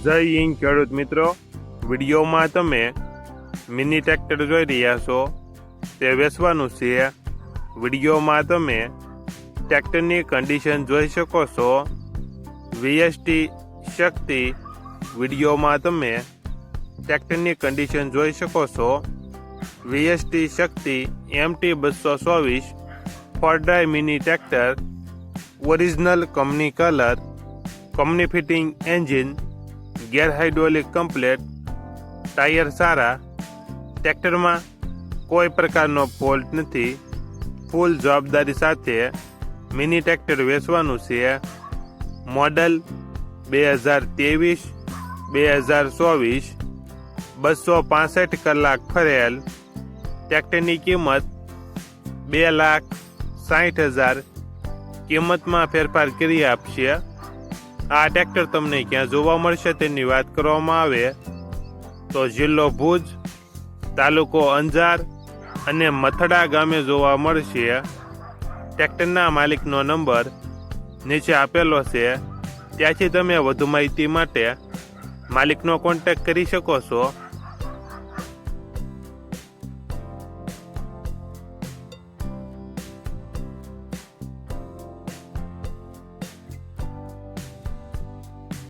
જય હિન્દ ખેડૂત મિત્રો, વિડીયોમાં તમે મિની ટ્રેક્ટર જોઈ રહ્યા છો તે વેચવાનું છે. વિડીયોમાં તમે ટ્રેક્ટરની કન્ડિશન જોઈ શકો છો. VST શક્તિ. વિડીયોમાં તમે ટ્રેક્ટરની કન્ડિશન જોઈ શકો છો. VST શક્તિ MT 224 four drive mini tractor, original company colour, company fitting engine, gear hydraulic complete, tyre સારા, ટ્રેક્ટરમાં કોઈ પ્રકારનો ફોલ્ટ નથી. ફૂલ જવાબદારી સાથે મિની ટ્રેક્ટર વેચવાનું છે. મોડલ 2023 2024, 265 કલાક ફરેલ. ટ્રેક્ટરની કિંમત 2,60,000 કિંમતમાં ફેરફાર કરી આપશે. આ ટ્રેક્ટર તમને ક્યાં જોવા મળશે તેની વાત કરવામાં આવે તો જિલ્લો ભુજ, તાલુકો અંજાર અને મથડા ગામે જોવા મળશે. ટ્રેક્ટરના માલિકનો નંબર નીચે આપેલો છે, ત્યાંથી તમે વધુ માહિતી માટે માલિકનો કોન્ટેક્ટ કરી શકો છો.